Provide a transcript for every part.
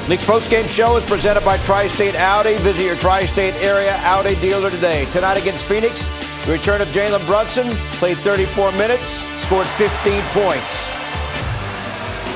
Knicks postgame show is presented by Tri-State Audi. Visit your Tri-State area Audi dealer today. Tonight against Phoenix, the return of Jalen Brunson, played 34 minutes, scored 15 points.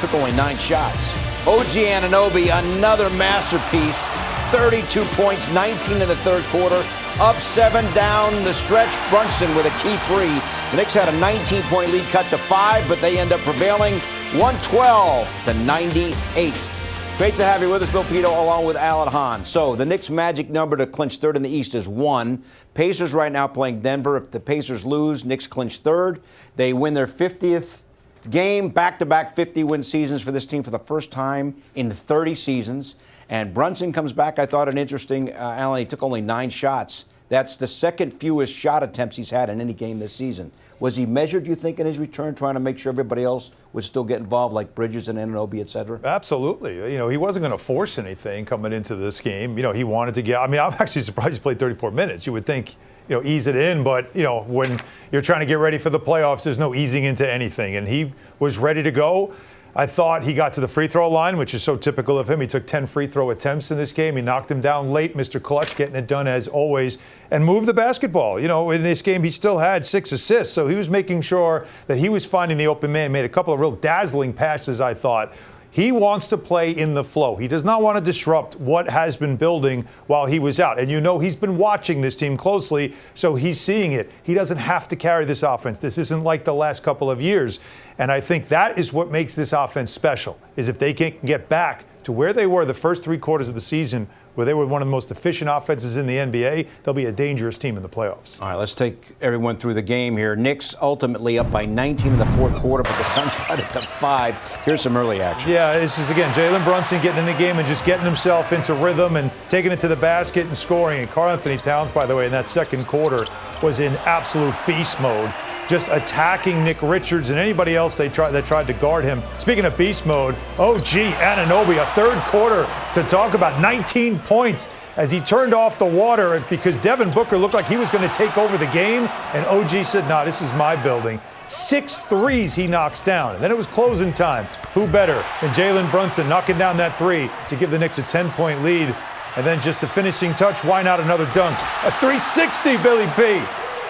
Took only 9 shots. OG Anunoby, another masterpiece. 32 points, 19 in the third quarter. Up 7 down the stretch. Brunson with a key 3. The Knicks had a 19-point lead cut to 5, but they end up prevailing 112-98. Great to have you with us, Bill Pidto, along with Alan Hahn. So the Knicks' magic number to clinch third in the East is 1. Pacers right now playing Denver. If the Pacers lose, Knicks clinch third. They win their 50th game, back-to-back 50-win seasons for this team for the first time in 30 seasons. And Brunson comes back, I thought, an interesting, Alan, he took only 9 shots. That's the second fewest shot attempts he's had in any game this season. Was he measured, you think, in his return, trying to make sure everybody else would still get involved, like Bridges and Anunoby, et cetera? Absolutely. You know, he wasn't going to force anything coming into this game. You know, he wanted to get – I mean, I'm actually surprised he played 34 minutes. You would think, you know, ease it in. But, you know, when you're trying to get ready for the playoffs, there's no easing into anything. And he was ready to go. I thought he got to the free throw line, which is so typical of him. He took 10 free throw attempts in this game. He knocked him down late, Mr. Clutch, getting it done as always, and moved the basketball. You know, in this game, he still had 6 assists, so he was making sure that he was finding the open man, made a couple of real dazzling passes, I thought. He wants to play in the flow. He does not want to disrupt what has been building while he was out. And you know he's been watching this team closely, so he's seeing it. He doesn't have to carry this offense. This isn't like the last couple of years. And I think that is what makes this offense special, is if they can get back to where they were the first 3 quarters of the season, where they were one of the most efficient offenses in the NBA, they'll be a dangerous team in the playoffs. All right, let's take everyone through the game here. Knicks ultimately up by 19 in the fourth quarter, but the Suns cut it to 5. Here's some early action. Yeah, this is, again, Jalen Brunson getting in the game and just getting himself into rhythm and taking it to the basket and scoring. And Karl Anthony Towns, by the way, in that second quarter was in absolute beast mode, just attacking Nick Richards and anybody else that tried to guard him. Speaking of beast mode, OG Anunoby, a third quarter to talk about 19 points as he turned off the water because Devin Booker looked like he was going to take over the game, and OG said, nah, this is my building. 6 threes he knocks down, and then it was closing time. Who better than Jalen Brunson knocking down that 3 to give the Knicks a 10-point lead, and then just the finishing touch, why not another dunk? A 360, Billy B.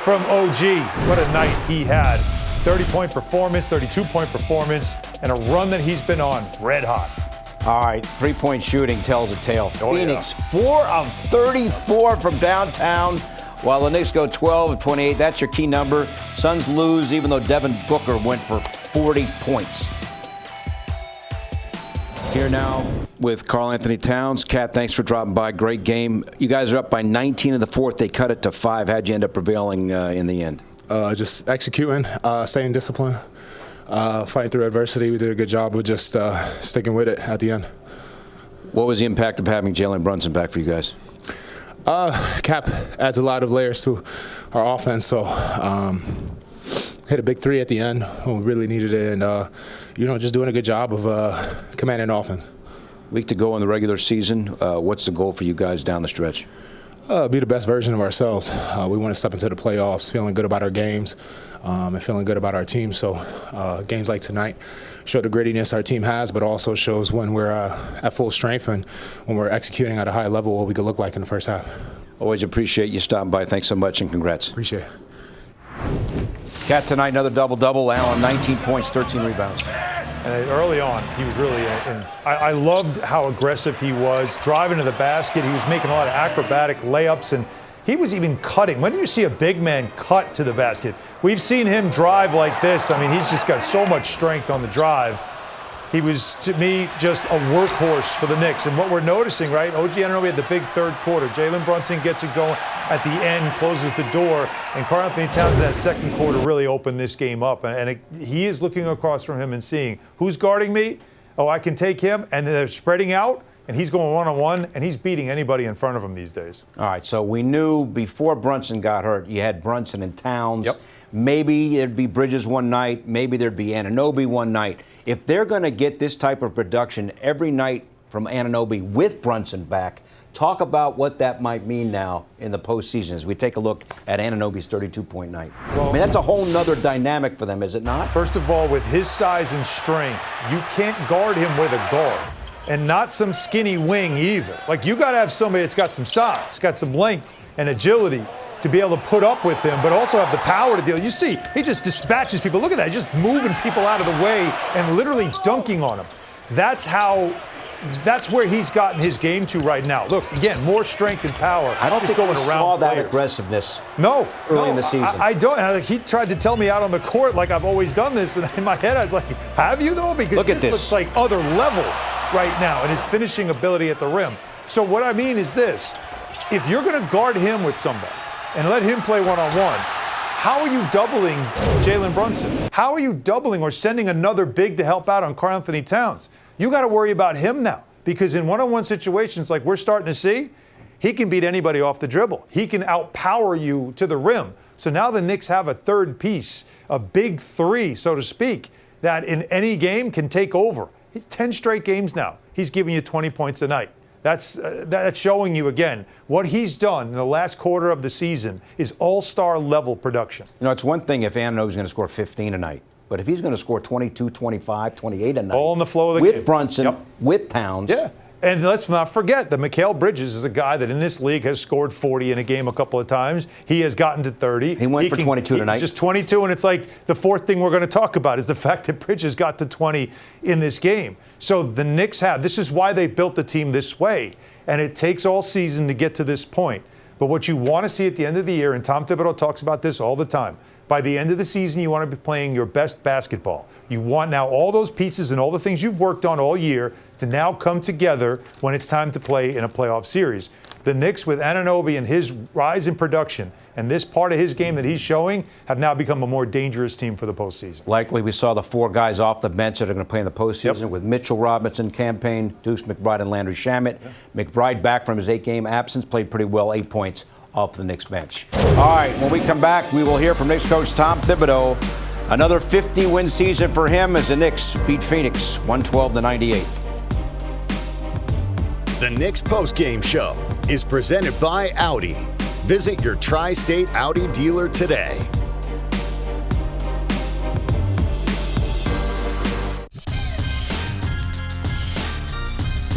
from OG. What a night he had. 30-point performance, 32-point performance, and a run that he's been on red hot. All right, 3-point shooting tells a tale. Oh, Phoenix, 4 of 34 from downtown, while the Knicks go 12 of 28. That's your key number. Suns lose, even though Devin Booker went for 40 points. Here now with Karl Anthony Towns. Kat, thanks for dropping by. Great game. You guys are up by 19 in the fourth. They cut it to 5. How'd you end up prevailing in the end? Just executing, staying disciplined, fighting through adversity. We did a good job of just sticking with it at the end. What was the impact of having Jalen Brunson back for you guys? Cap adds a lot of layers to our offense, so hit a big 3 at the end when we really needed it, and just doing a good job of commanding the offense. Week to go in the regular season. What's the goal for you guys down the stretch? Be the best version of ourselves. We want to step into the playoffs feeling good about our games and feeling good about our team. So games like tonight show the grittiness our team has, but also shows when we're at full strength and when we're executing at a high level what we could look like in the first half. Always appreciate you stopping by. Thanks so much and congrats. Appreciate it. Cat tonight, another double-double. Allen, 19 points, 13 rebounds. And early on, he was really I loved how aggressive he was, driving to the basket. He was making a lot of acrobatic layups, and he was even cutting. When do you see a big man cut to the basket? We've seen him drive like this. I mean, he's just got so much strength on the drive. He was, to me, just a workhorse for the Knicks. And what we're noticing, right, OG Anunoby had the big third quarter. Jalen Brunson gets it going at the end, closes the door. And Karl Anthony Towns in that second quarter really opened this game up. And he is looking across from him and seeing, who's guarding me? Oh, I can take him. And they're spreading out. And he's going one-on-one, and he's beating anybody in front of him these days. All right, so we knew before Brunson got hurt, you had Brunson and Towns. Yep. Maybe there'd be Bridges one night. Maybe there'd be Anunoby one night. If they're going to get this type of production every night from Anunoby with Brunson back, talk about what that might mean now in the postseason as we take a look at Anunoby's 32-point night. Well, I mean, that's a whole nother dynamic for them, is it not? First of all, with his size and strength, you can't guard him with a guard. and not some skinny wing either. Like, you got to have somebody that's got some size, got some length and agility to be able to put up with him, but also have the power to deal. You see, he just dispatches people. Look at that, just moving people out of the way and literally dunking on them. That's where he's gotten his game to right now. Look, again, more strength and power. I don't think we saw that players. Aggressiveness early in the season. I don't. He tried to tell me out on the court like I've always done this, and in my head I was like, have you though? Because this looks like other level right now, and his finishing ability at the rim. So what I mean is this. If you're going to guard him with somebody and let him play one-on-one, how are you doubling Jalen Brunson? How are you doubling or sending another big to help out on Karl Anthony Towns? You got to worry about him now, because in one-on-one situations like we're starting to see, he can beat anybody off the dribble. He can outpower you to the rim. So now the Knicks have a third piece, a big three, so to speak, that in any game can take over. It's 10 straight games now. He's giving you 20 points a night. That's showing you, again, what he's done in the last quarter of the season is all-star level production. You know, it's one thing if Anunoby's going to score 15 a night, but if he's going to score 22, 25, 28 a night. All in the flow of the game. With Brunson, with Towns. Yeah. And let's not forget that Mikal Bridges is a guy that in this league has scored 40 in a game a couple of times. He has gotten to 30. He went for 22 tonight. Just 22, and it's like the fourth thing we're going to talk about is the fact that Bridges got to 20 in this game. So the Knicks this is why they built the team this way. And it takes all season to get to this point. But what you want to see at the end of the year, and Tom Thibodeau talks about this all the time, by the end of the season, you want to be playing your best basketball. You want now all those pieces and all the things you've worked on all year to now come together when it's time to play in a playoff series. The Knicks, with Anunoby and his rise in production and this part of his game that he's showing, have now become a more dangerous team for the postseason. Likely we saw the four guys off the bench that are going to play in the postseason with Mitchell Robinson, campaign, Deuce McBride, and Landry Shamet. McBride, back from his 8-game absence, played pretty well, 8 points off the Knicks bench. All right, when we come back, we will hear from Knicks coach Tom Thibodeau. Another 50-win season for him as the Knicks beat Phoenix 112-98. The Knicks postgame show is presented by Audi. Visit your Tri-State Audi dealer today.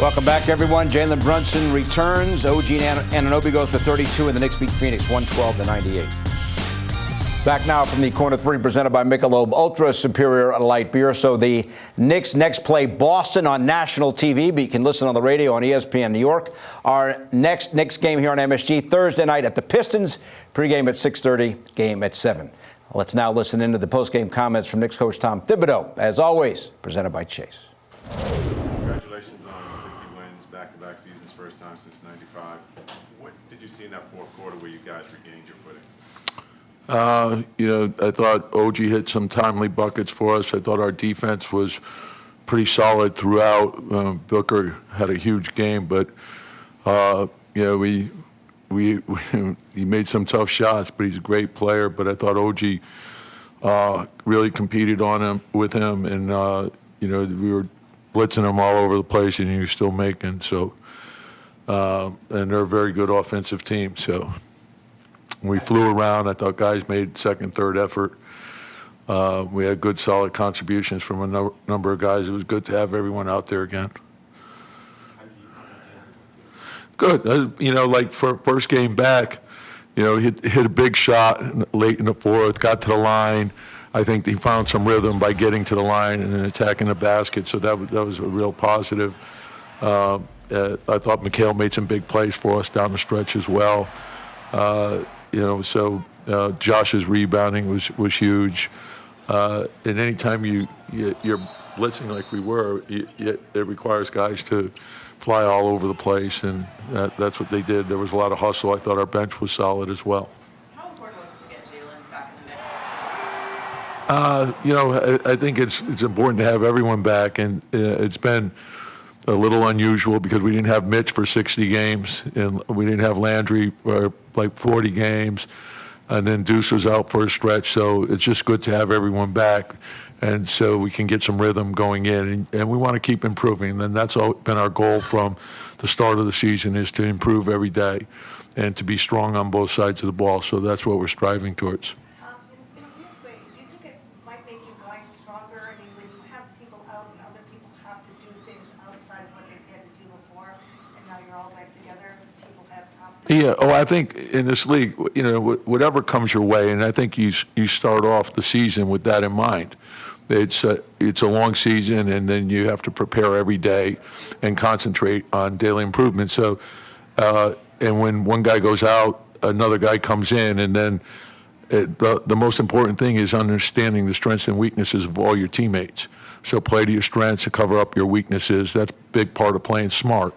Welcome back, everyone. Jalen Brunson returns. OG and Anunoby goes for 32, and the Knicks beat Phoenix 112-98. Back now from the corner three, presented by Michelob Ultra Superior Light Beer. So the Knicks next play Boston on national TV, but you can listen on the radio on ESPN New York. Our next Knicks game here on MSG Thursday night at the Pistons. Pregame at 6:30, game at 7. Let's now listen into the postgame comments from Knicks coach Tom Thibodeau. As always, presented by Chase. Congratulations on 50 wins, back-to-back seasons, first time since '95. What did you see in that fourth quarter where you guys regained your footing? I thought OG hit some timely buckets for us. I thought our defense was pretty solid throughout. Booker had a huge game, but he made some tough shots. But he's a great player. But I thought OG really competed with him, and we were blitzing him all over the place, and he was still making. So, and they're a very good offensive team. So. We flew around. I thought guys made second, third effort. We had good, solid contributions from a number of guys. It was good to have everyone out there again. Good. Like for first game back, he hit a big shot late in the fourth, got to the line. I think he found some rhythm by getting to the line and then attacking the basket, so that was a real positive. I thought Mikal made some big plays for us down the stretch as well. Josh's rebounding was huge. And anytime you're blitzing like we were, it requires guys to fly all over the place, and that's what they did. There was a lot of hustle. I thought our bench was solid as well. How important was it to get Jalen back in the mix? I think it's important to have everyone back, and it's been a little unusual because we didn't have Mitch for 60 games, and we didn't have Landry for like 40 games, and then Deuce was out for a stretch. So it's just good to have everyone back, and so we can get some rhythm going in, and we want to keep improving. And that's been our goal from the start of the season, is to improve every day and to be strong on both sides of the ball. So that's what we're striving towards. In a weird way, do you think it might make you guys stronger? I mean, when you have people out and other people have to do things outside of what they've Yeah. Oh, I think in this league, whatever comes your way, and I think you start off the season with that in mind. It's a long season, and then you have to prepare every day and concentrate on daily improvement. So, and when one guy goes out, another guy comes in, and then the most important thing is understanding the strengths and weaknesses of all your teammates. So play to your strengths to cover up your weaknesses. That's a big part of playing smart.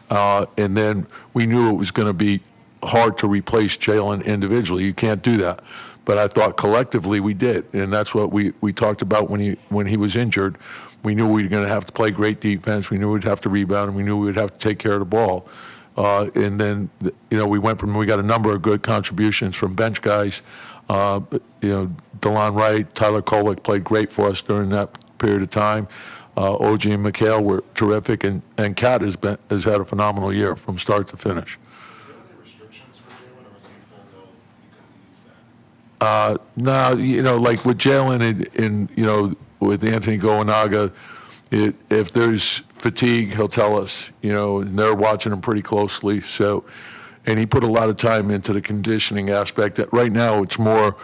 And then we knew it was going to be hard to replace Jalen individually. You can't do that. But I thought collectively we did, and that's what we talked about when he was injured. We knew we were going to have to play great defense. We knew we'd have to rebound, and we knew we'd have to take care of the ball. And then we got a number of good contributions from bench guys. DeLon Wright, Tyler Kolek played great for us during that period of time. OG and Mikhail were terrific, and Kat has had a phenomenal year from start to finish. No, like with Jalen and with Anthony Goenaga, if there's fatigue, he'll tell us, and they're watching him pretty closely. So, and he put a lot of time into the conditioning aspect. That right now it's more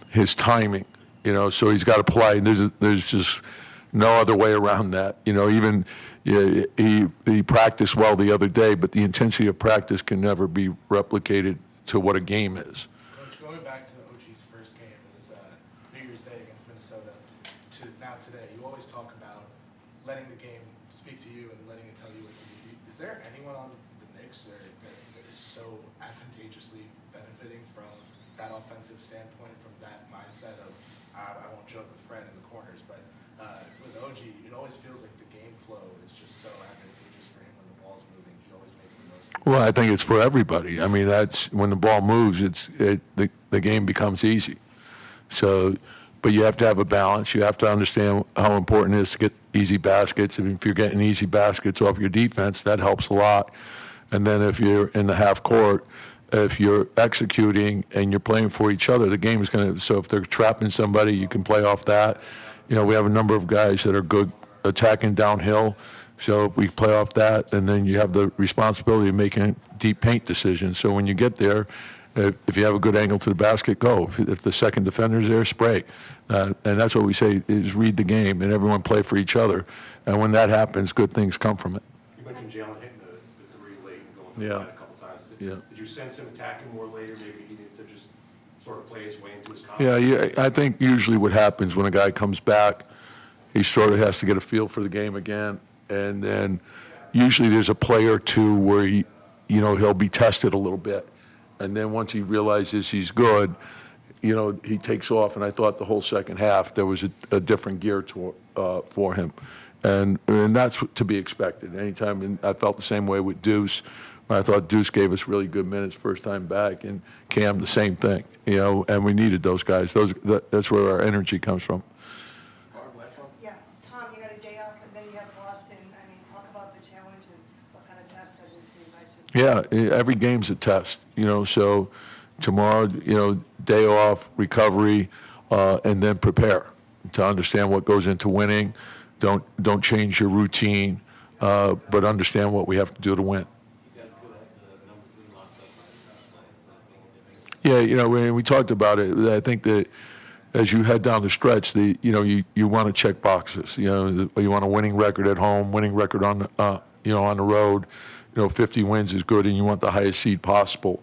his timing, so he's got to play. There's just no other way around that. Even he practiced well the other day, but the intensity of practice can never be replicated to what a game is. Coach, going back to OG's first game, it was New Year's Day against Minnesota, to now today, you always talk about letting the game speak to you and letting it tell you what to do. Is there anyone on the Knicks that is so advantageously benefiting from that offensive standpoint, from that mindset of, I won't joke with Fred in the corners, but with OG, it always feels like the game flow is just so advantageous for him when the ball's moving. He always makes the most of it. Well, I think it's for everybody. I mean, that's when the ball moves, the game becomes easy. So, but you have to have a balance. You have to understand how important it is to get easy baskets. If you're getting easy baskets off your defense, that helps a lot. And then if you're in the half court, if you're executing and you're playing for each other, the game is going to. So if they're trapping somebody, you can play off that. We have a number of guys that are good attacking downhill. So if we play off that, and then you have the responsibility of making deep paint decisions. So when you get there, if you have a good angle to the basket, go. If the second defender's there, spray. And that's what we say is read the game and everyone play for each other. And when that happens, good things come from it. You mentioned Jalen hitting the three late and going to the line a couple times. Did you sense him attacking more later? Maybe he needed to just sort of play his way into his confidence? Yeah, I think usually what happens when a guy comes back, he sort of has to get a feel for the game again. And then usually there's a play or two where he'll be tested a little bit. And then once he realizes he's good, he takes off. And I thought the whole second half there was a different gear for him, and that's to be expected. Anytime, and I felt the same way with Deuce. I thought Deuce gave us really good minutes first time back, and Cam the same thing. And we needed those guys. That's where our energy comes from. Yeah, Tom, you got a day off and then you have Boston. I mean, talk about the challenge and what kind of test that is for you guys. Yeah, every game's a test, so tomorrow, day off, recovery, and then prepare to understand what goes into winning. Don't change your routine, but understand what we have to do to win. Yeah, when we talked about it, I think that as you head down the stretch, you want to check boxes. You want a winning record at home, winning record on the road. 50 wins is good, and you want the highest seed possible.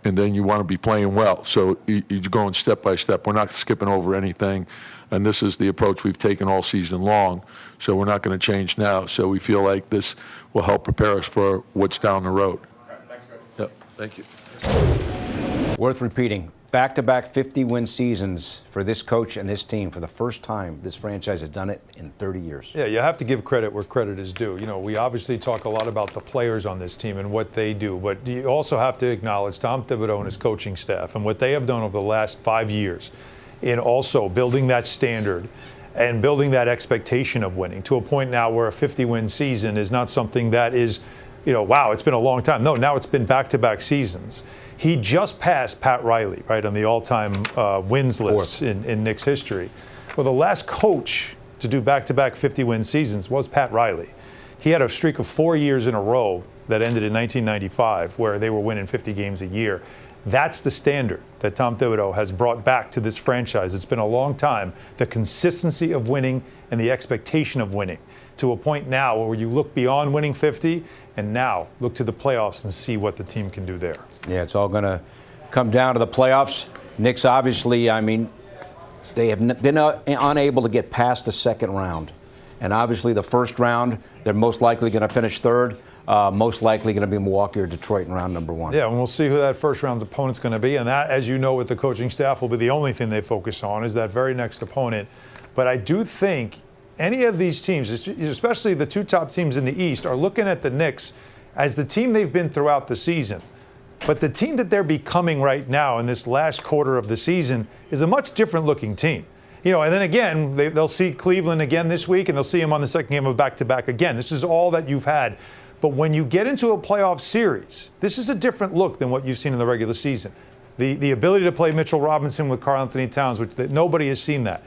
And then you want to be playing well. So you're going step by step. We're not skipping over anything. And this is the approach we've taken all season long. So we're not going to change now. So we feel like this will help prepare us for what's down the road. Thanks, Coach. Yep, thank you. Worth repeating. Back-to-back 50-win seasons for this coach and this team. For the first time, this franchise has done it in 30 years. Yeah, you have to give credit where credit is due. We obviously talk a lot about the players on this team and what they do, but you also have to acknowledge Tom Thibodeau and his coaching staff and what they have done over the last 5 years in also building that standard and building that expectation of winning to a point now where a 50-win season is not something that is, wow, it's been a long time. No, now it's been back-to-back seasons. He just passed Pat Riley, right, on the all-time wins list in Knicks history. Well, the last coach to do back-to-back 50-win seasons was Pat Riley. He had a streak of 4 years in a row that ended in 1995, where they were winning 50 games a year. That's the standard that Tom Thibodeau has brought back to this franchise. It's been a long time. The consistency of winning and the expectation of winning, to a point now where you look beyond winning 50 and now look to the playoffs and see what the team can do there. Yeah, it's all going to come down to the playoffs. Knicks, obviously, I mean, they have been unable to get past the second round. And obviously the first round, they're most likely going to finish third. Most likely going to be Milwaukee or Detroit in round number one. Yeah, and we'll see who that first round opponent's going to be. And that, as you know, with the coaching staff, will be the only thing they focus on is that very next opponent. But I do think any of these teams, especially the two top teams in the East, are looking at the Knicks as the team they've been throughout the season. But the team that they're becoming right now in this last quarter of the season is a much different looking team. You know, and then again, they'll see Cleveland again this week, and they'll see them on the second game of back-to-back again. This is all that you've had. But when you get into a playoff series, this is a different look than what you've seen in the regular season. The ability to play Mitchell Robinson with Karl Anthony Towns, which nobody has seen that.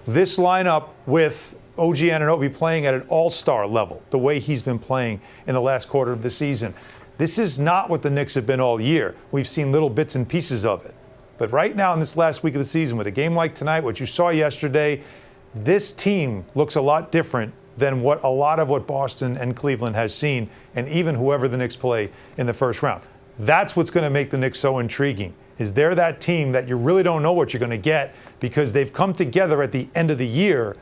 This lineup with OG Anunoby playing at an all-star level, the way he's been playing in the last quarter of the season. This is not what the Knicks have been all year. We've seen little bits and pieces of it. But right now in this last week of the season, with a game like tonight, what you saw yesterday, this team looks a lot different than what a lot of what Boston and Cleveland has seen, and even whoever the Knicks play in the first round. That's what's going to make the Knicks so intriguing, is they're that team that you really don't know what you're going to get because they've come together at the end of the year,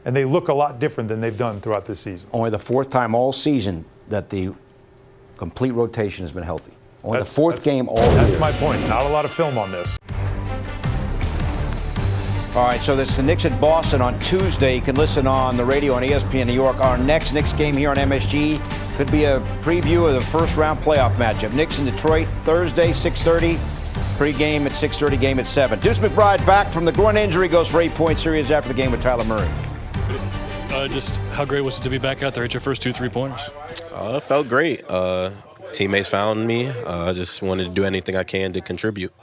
and they look a lot different than they've done throughout this season. Only the fourth time all season that the complete rotation has been healthy. Only the fourth game all year. That's my point. Not a lot of film on this. All right, so this is the Knicks at Boston on Tuesday. You can listen on the radio on ESPN New York. Our next Knicks game here on MSG could be a preview of the first round playoff matchup. Knicks in Detroit, Thursday, 6:30. Pre-game at 6:30, game at 7. Deuce McBride back from the groin injury, goes for 8-point series after the game with Tyler Murray. Just how great was it to be back out there, hit your first 2 3-pointers? It felt great. Teammates found me. I just wanted to do anything I can to contribute.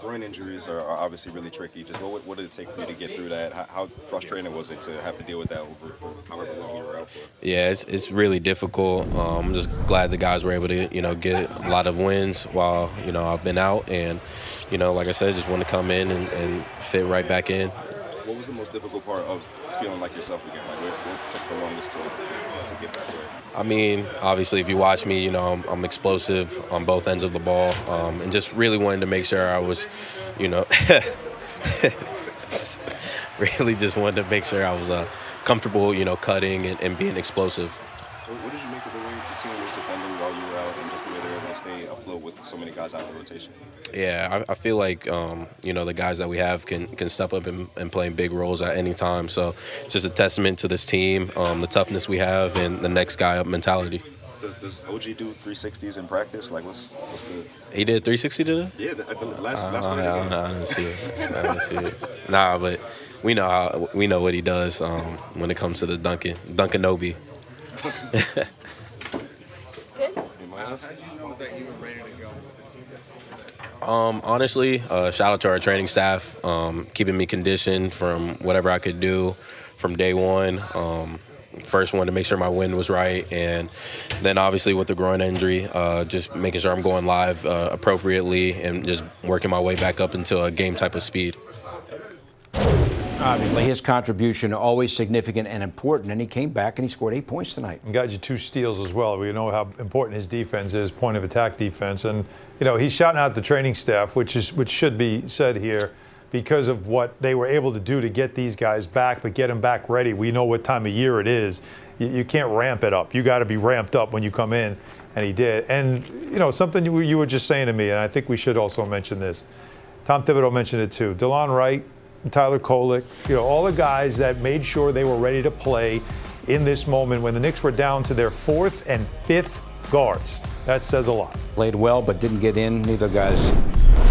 Groin injuries are obviously really tricky. Just what did it take for you to get through that? How frustrating was it to have to deal with that over for however long you were out for? Yeah, it's really difficult. I'm just glad the guys were able to, get a lot of wins while, I've been out. And, like I said, just want to come in and fit right back in. What was the most difficult part of feeling like yourself again? Like what took the longest to get back there? I mean, obviously, if you watch me, I'm explosive on both ends of the ball, and just really wanted to make sure I was, really just wanted to make sure I was comfortable, cutting and being explosive. What did you make of the way the team was defending while you were out and just the way they were able to stay afloat with so many guys out of the rotation? Yeah, I feel like, the guys that we have can step up and play big roles at any time. So it's just a testament to this team, the toughness we have, and the next guy up mentality. Does OG do 360s in practice? Like, what's the... He did 360 today? Yeah, the last one. I didn't see it. Nah, but we know what he does when it comes to the Dunkanobi. Honestly, shout out to our training staff, keeping me conditioned from whatever I could do from day one. First wanted to make sure my wind was right, and then obviously with the groin injury, just making sure I'm going live appropriately and just working my way back up into a game type of speed. Obviously, his contribution always significant and important, and he came back and he scored 8 points tonight. And got you 2 steals as well. We know how important his defense is, point of attack defense, and he's shouting out the training staff, which should be said here, because of what they were able to do to get these guys back, but get them back ready. We know what time of year it is. You can't ramp it up. You got to be ramped up when you come in, and he did. And something you were just saying to me, and I think we should also mention this. Tom Thibodeau mentioned it too. DeLon Wright, Tyler Kolek, all the guys that made sure they were ready to play in this moment when the Knicks were down to their 4th and 5th guards. That says a lot. Played well, but didn't get in. Neither guys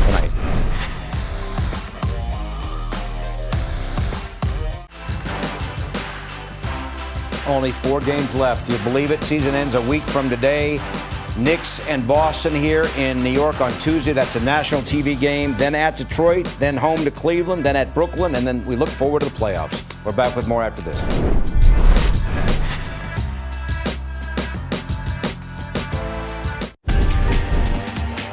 tonight. Only 4 games left. Do you believe it? Season ends a week from today. Knicks and Boston here in New York on Tuesday. That's a national TV game. Then at Detroit, then home to Cleveland, then at Brooklyn, and then we look forward to the playoffs. We're back with more after this.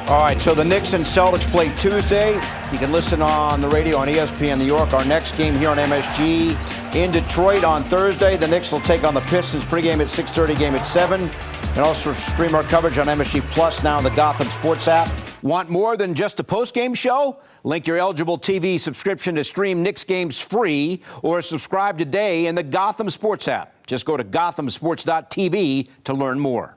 All right, so the Knicks and Celtics play Tuesday. You can listen on the radio on ESPN New York. Our next game here on MSG in Detroit on Thursday. The Knicks will take on the Pistons. Pregame at 6:30, game at 7. And also stream our coverage on MSG Plus now in the Gotham Sports app. Want more than just a post-game show? Link your eligible TV subscription to stream Knicks games free or subscribe today in the Gotham Sports app. Just go to gothamsports.tv to learn more.